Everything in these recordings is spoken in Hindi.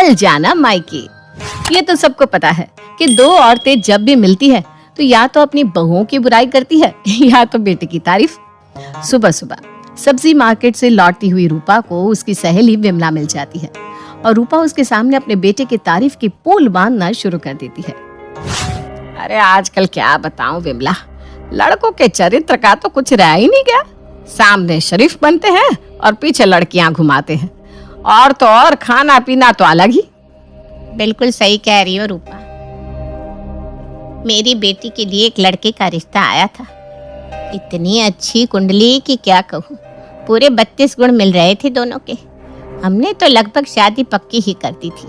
चल जाना मायके। ये तो सबको पता है कि दो औरतें जब भी मिलती है तो या तो अपनी बहुओं की बुराई करती है या तो बेटे की तारीफ। सुबह सुबह सब्जी मार्केट से लौटती हुई रूपा को उसकी सहेली विमला मिल जाती है और रूपा उसके सामने अपने बेटे की तारीफ की पोल बांधना शुरू कर देती है। अरे आजकल क्या बताऊं विमला, लड़कों के चरित्र का तो कुछ रह ही नहीं गया। सामने शरीफ बनते हैं और पीछे लड़कियां घुमाते हैं, और तो और खाना पीना तो अलग ही। बिल्कुल सही कह रही हो रूपा। मेरी बेटी के लिए एक लड़के का रिश्ता आया था। इतनी अच्छी कुंडली कि क्या कहूँ, पूरे 32 गुण मिल रहे थे दोनों के। हमने तो लगभग शादी पक्की ही कर दी थी।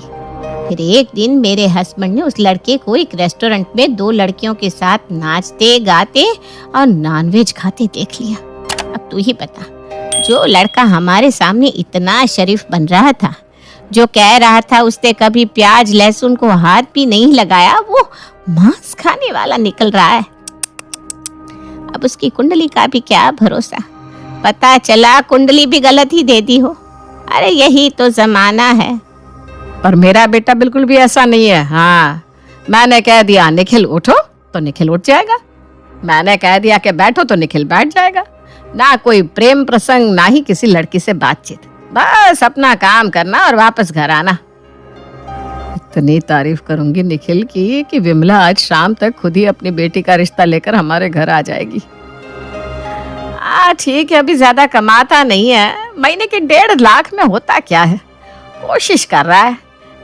फिर एक दिन मेरे हस्बैंड ने उस लड़के को एक रेस्टोरेंट में 2 लड़कियों के साथ नाचते गाते और नॉनवेज खाते देख लिया। अब तू ही बता, जो लड़का हमारे सामने इतना शरीफ बन रहा था, जो कह रहा था उसने कभी प्याज लहसुन को हाथ भी नहीं लगाया, वो मांस खाने वाला निकल रहा है। अब उसकी कुंडली का भी क्या भरोसा, पता चला कुंडली भी गलत ही दे दी हो। अरे यही तो जमाना है। पर मेरा बेटा बिल्कुल भी ऐसा नहीं है। हाँ, मैंने कह दिया निखिल उठो तो निखिल उठ जाएगा, मैंने कह दिया कि बैठो तो निखिल बैठ जाएगा। ना कोई प्रेम प्रसंग, ना ही किसी लड़की से बातचीत, बस अपना काम करना और वापस घर आना। इतनी तारीफ करूंगी निखिल की कि विमला आज शाम तक खुद ही अपनी बेटी का रिश्ता लेकर हमारे घर आ जाएगी। ठीक है, अभी ज्यादा कमाता नहीं है, महीने के 1.5 लाख में होता क्या है। कोशिश कर रहा है,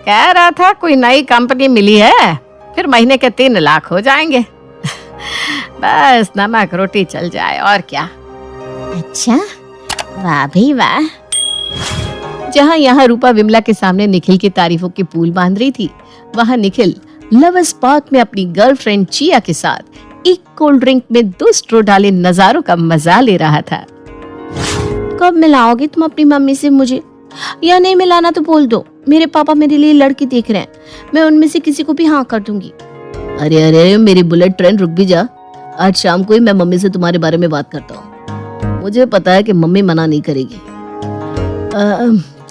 कह रहा था कोई नई कंपनी मिली है, फिर महीने के 3 लाख हो जाएंगे। बस नमक रोटी चल जाए और क्या। अच्छा, वाह भाई वाह। जहाँ यहाँ रूपा विमला के सामने निखिल की तारीफों की पूल बांध रही थी, वहाँ निखिल लवर्स पार्क में अपनी गर्लफ्रेंड चिया के साथ एक कोल्ड ड्रिंक में 2 स्ट्रो डाले नजारों का मजा ले रहा था। कब मिलाओगे तुम अपनी मम्मी से मुझे? या नहीं मिलाना तो बोल दो, मेरे पापा मेरे लिए लड़की देख रहे हैं, मैं उनमें से किसी को भी हाँ कर दूंगी। अरे अरे मेरी बुलेट ट्रेन रुक भी जा, आज शाम को ही मैं मम्मी से तुम्हारे बारे में बात करता हूँ। मुझे पता है कि मम्मी मना नहीं करेगी।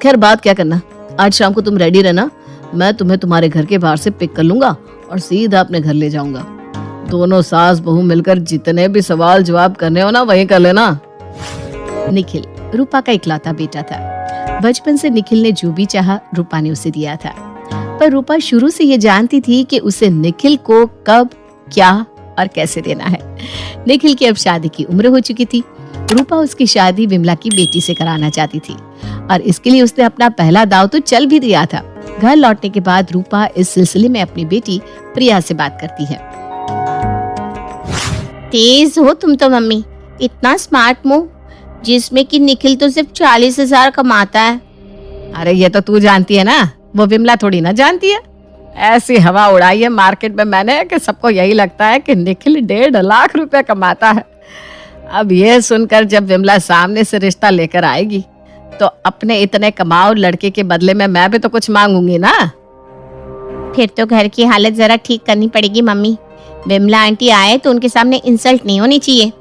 खैर बात क्या करना, आज शाम को तुम रेडी रहना, मैं तुम्हें तुम्हारे घर के बाहर से पिक कर लूंगा और सीधा अपने घर ले जाऊंगा। दोनों सास बहू मिलकर जितने भी सवाल जवाब करने हो ना वहीं कर लेना। निखिल रूपा का इकलौता बेटा था। बचपन से निखिल ने जो भी चाहा रूपा ने उसे दिया था, पर रूपा शुरू से ये जानती थी कि उसे निखिल को कब, क्या और कैसे देना है। निखिल की अब शादी की उम्र हो चुकी थी। रूपा उसकी शादी विमला की बेटी से कराना चाहती थी और इसके लिए उसने अपना पहला दांव तो चल भी दिया था। घर लौटने के बाद रूपा इस सिलसिले में अपनी बेटी प्रिया से बात करती है। तेज हो तुम तो मम्मी, इतना स्मार्ट मूव, जिसमें कि निखिल तो सिर्फ 40,000 कमाता है। अरे ये तो तू जानती है ना, वो विमला थोड़ी ना जानती है। ऐसी हवा उड़ाई है मार्केट में मैंने कि सबको यही लगता है कि निखिल 1.5 लाख रुपए कमाता है। अब ये सुनकर जब विमला सामने से रिश्ता लेकर आएगी तो अपने इतने कमाऊ लड़के के बदले में मैं भी तो कुछ मांगूंगी ना। फिर तो घर की हालत जरा ठीक करनी पड़ेगी मम्मी। विमला आंटी आए तो उनके सामने इंसल्ट नहीं होनी चाहिए।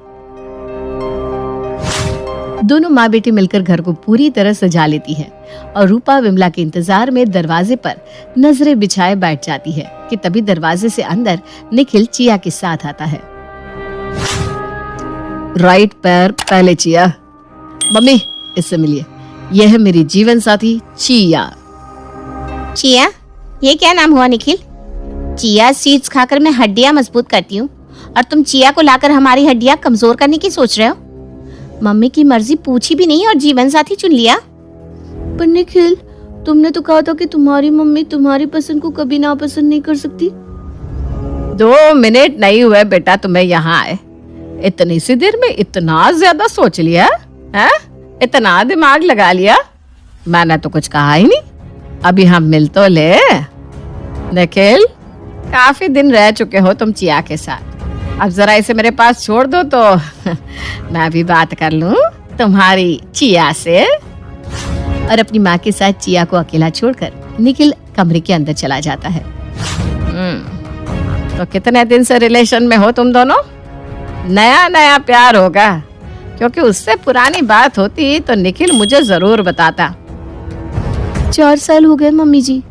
दोनों माँ बेटी मिलकर घर को पूरी तरह सजा लेती है और रूपा विमला के इंतजार में दरवाजे पर नजरें बिछाए बैठ जाती है कि तभी दरवाजे से अंदर निखिल चिया के साथ आता है। राइट पैर पहले चिया। मम्मी इससे मिलिए, यह है मेरी जीवन साथी चिया। चिया? ये क्या नाम हुआ निखिल? चिया सीड्स खाकर मैं हड्डियां मजबूत करती हूँ और तुम चिया को लाकर हमारी हड्डियां कमजोर करने की सोच रहे हो? मम्मी की मर्जी पूछी भी नहीं और जीवन साथी चुन लिया। पर निखिल, तुमने तो कहा था कि तुम्हारी मम्मी तुम्हारी पसंद को कभी नापसंद नहीं कर सकती। 2 मिनट नहीं हुए बेटा तुम्हें यहाँ आए, इतनी सी देर में इतना ज्यादा सोच लिया है? इतना दिमाग लगा लिया? मैंने तो कुछ कहा ही नहीं। अभी हम मिल तो ले। निखिल, काफी दिन रह चुके हो तुम चिया के साथ, अब जरा इसे मेरे पास छोड़ दो तो मैं भी बात कर लूं तुम्हारी चिया से। और अपनी माँ के साथ चिया को अकेला छोड़कर निखिल कमरे के अंदर चला जाता है। तो कितने दिन से रिलेशन में हो तुम दोनों? नया नया प्यार होगा, क्योंकि उससे पुरानी बात होती तो निखिल मुझे जरूर बताता। 4 साल हो गए मम्मी जी।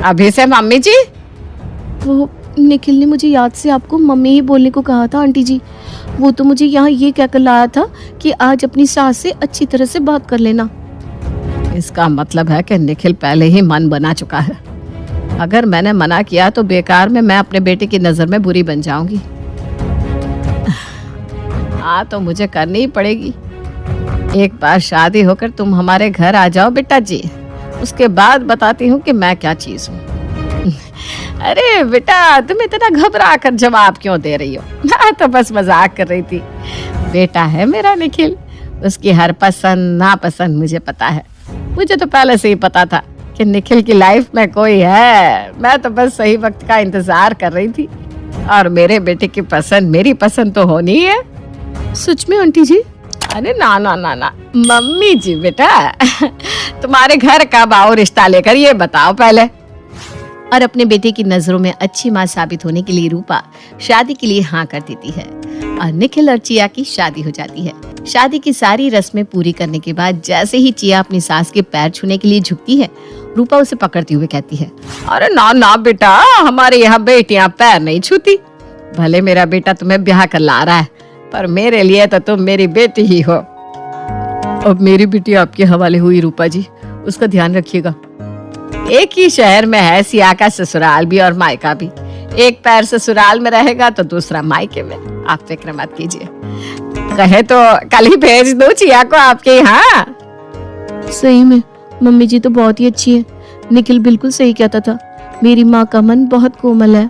अभी से मम्मी जी? वो निखिल ने मुझे याद से आपको मम्मी ही बोलने को कहा था आंटी जी। वो तो मुझे यहाँ ये कहकर लाया था कि आज अपनी सास से अच्छी तरह से बात कर लेना। इसका मतलब है कि निखिल पहले ही मन बना चुका है। अगर मैंने मना किया तो बेकार में मैं अपने बेटे की नजर में बुरी बन जाऊंगी। हाँ, तो मुझे करनी ही पड़ेगी। एक बार शादी होकर तुम हमारे घर आ जाओ बेटा जी, उसके बाद बताती हूँ कि मैं क्या चीज हूँ। अरे बेटा, तुम इतना घबरा कर जवाब क्यों दे रही हो? मैं तो बस मजाक कर रही थी। बेटा है मेरा निखिल, उसकी हर पसंद नापसंद मुझे पता है। मुझे तो पहले से ही पता था कि निखिल की लाइफ में कोई है। मैं तो बस सही वक्त का इंतजार कर रही थी, और मेरे बेटे की पसंद मेरी पसंद तो होनी ही है। सच में आंटी जी? अरे ना ना ना ना मम्मी जी, बेटा तुम्हारे घर कब आओ रिश्ता लेकर, ये बताओ पहले। और अपने बेटे की नजरों में अच्छी माँ साबित होने के लिए रूपा शादी के लिए हाँ कर देती है और निखिल और चिया की शादी हो जाती है। शादी की सारी रस्में पूरी करने के बाद जैसे ही चिया अपनी सास के पैर छूने के लिए झुकती है, रूपा उसे पकड़ती हुए कहती है, अरे ना ना बेटा, हमारे यहाँ बेटियां पैर नहीं छूती। भले मेरा बेटा तुम्हें ब्याह कर ला रहा है, पर मेरे लिए तो तुम मेरी बेटी ही हो। अब मेरी बेटी आपके हवाले हुई रूपा जी, उसका ध्यान रखिएगा। एक ही शहर में है सिया का ससुराल भी और मायका भी। एक पैर ससुराल में रहेगा तो दूसरा मायके में। आप फिक्र मत कीजिए, कहे तो कल ही भेज दो चिया को आपके यहाँ। सही में मम्मी जी तो बहुत ही अच्छी है। निखिल बिल्कुल सही कहता था, मेरी माँ का मन बहुत कोमल है।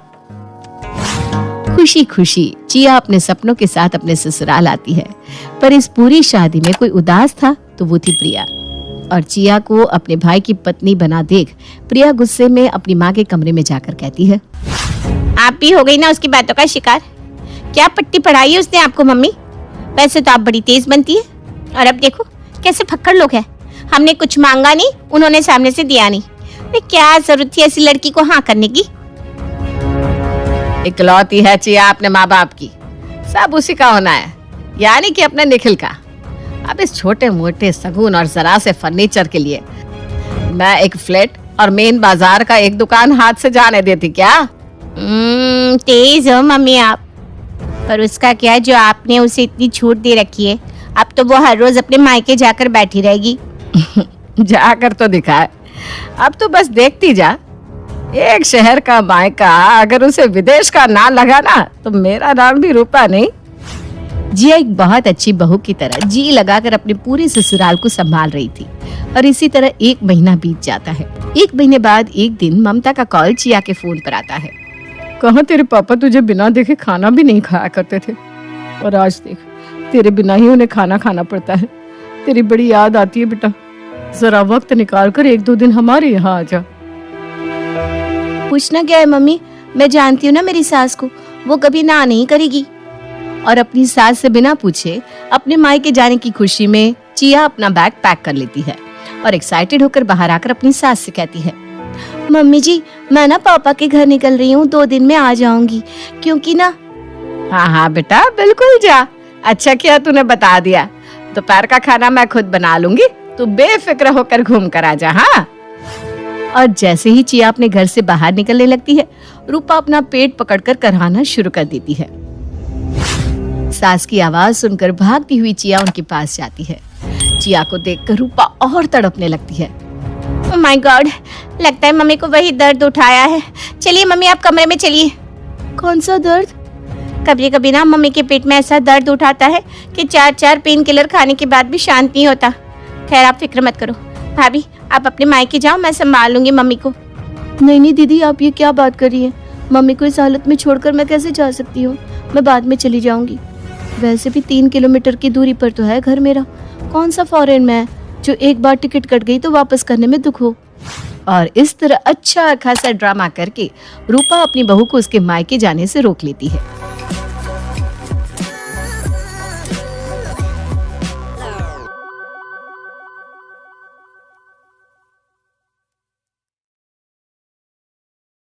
खुशी खुशी चिया अपने सपनों के साथ अपने ससुराल आती है, पर इस पूरी शादी में कोई उदास था तो वो थी प्रिया। और चिया को अपने भाई की पत्नी बना देख प्रिया गुस्से में अपनी माँ के कमरे में जाकर कहती है, आप भी हो गई ना उसकी बातों का शिकार। क्या पट्टी पढ़ाई है उसने आपको मम्मी? वैसे तो आप बड़ी तेज बनती है, और अब देखो कैसे फक्कड़ लोग हैं। हमने कुछ मांगा नहीं, उन्होंने सामने से दिया नहीं। क्या जरूरत थी ऐसी लड़की को हाँ करने की? इकलौती है चिया अपने माँ बाप की, सब उसी का होना है, यानी कि अपने निखिल का। अब इस छोटे मोटे सगुन और जरा से फर्नीचर के लिए मैं एक फ्लैट और मेन बाजार का एक दुकान हाथ से जाने देती क्या? तेज हो मम्मी आप, पर उसका क्या जो आपने उसे इतनी छूट दे रखी है। अब तो वो हर रोज अपने मायके जाकर बैठी रहेगी। जाकर तो दिखाए, अब तो बस देखती जा। एक शहर का मायका अगर उसे विदेश का नाम लगा ना, तो मेरा नाम भी रूपा नहीं। जिया एक बहुत अच्छी बहू की तरह जी लगाकर अपने पूरे ससुराल को संभाल रही थी, और इसी तरह एक महीना बीत जाता है। एक महीने बाद एक दिन ममता का कॉल चिया के फोन पर आता है। कहाँ तेरे पापा तुझे बिना देखे खाना भी नहीं खाया करते थे, और आज देख तेरे बिना ही उन्हें खाना खाना पड़ता है। तेरी बड़ी याद आती है बेटा, जरा वक्त निकाल कर 1-2 दिन हमारे यहाँ आ जा। पूछना क्या है मम्मी, मैं जानती हूँ ना मेरी सास को, वो कभी ना नहीं करेगी। और अपनी सास से बिना पूछे अपने मायके जाने की खुशी में चिया अपना बैग पैक कर लेती है और एक्साइटेड होकर बाहर आकर अपनी सास से कहती है, मम्मी जी मैं ना पापा के घर निकल रही हूँ, 2 दिन में आ जाऊंगी, क्योंकि ना। हाँ हाँ बेटा बिल्कुल जा, अच्छा किया तूने बता दिया। दोपहर का खाना मैं खुद बना लूंगी, तू बेफिक्र होकर घूम कर आ जा। हाँ। और जैसे ही चिया अपने घर से बाहर निकलने लगती है, रूपा अपना पेट पकड़कर कराहना शुरू कर देती है। सास की आवाज सुनकर भागती हुई चिया उनके पास जाती है। चिया को देखकर रूपा और तड़पने लगती है। ओह माय गॉड, लगता है मम्मी को वही दर्द उठाया है। चलिए मम्मी आप कमरे में चलिए। कौन सा दर्द? कभी कभी ना मम्मी के पेट में ऐसा दर्द उठाता है कि 4 पेन किलर खाने के बाद भी शांत नहीं होता। खैर आप फिक्र मत करो, भाभी आप अपने मायके जाओ, मैं संभाल लूंगी मम्मी को। नहीं दीदी, आप ये क्या बात कर रही हैं? मम्मी को इस हालत में छोड़कर मैं कैसे जा सकती हूँ? मैं बाद में चली जाऊंगी। वैसे भी 3 किलोमीटर की दूरी पर तो है घर मेरा। कौन सा फॉरेन में है जो एक बार टिकट कट गई तो वापस करने में दुख हो। और इस तरह अच्छा खासा ड्रामा करके रूपा अपनी बहू को उसके मायके जाने से रोक लेती है।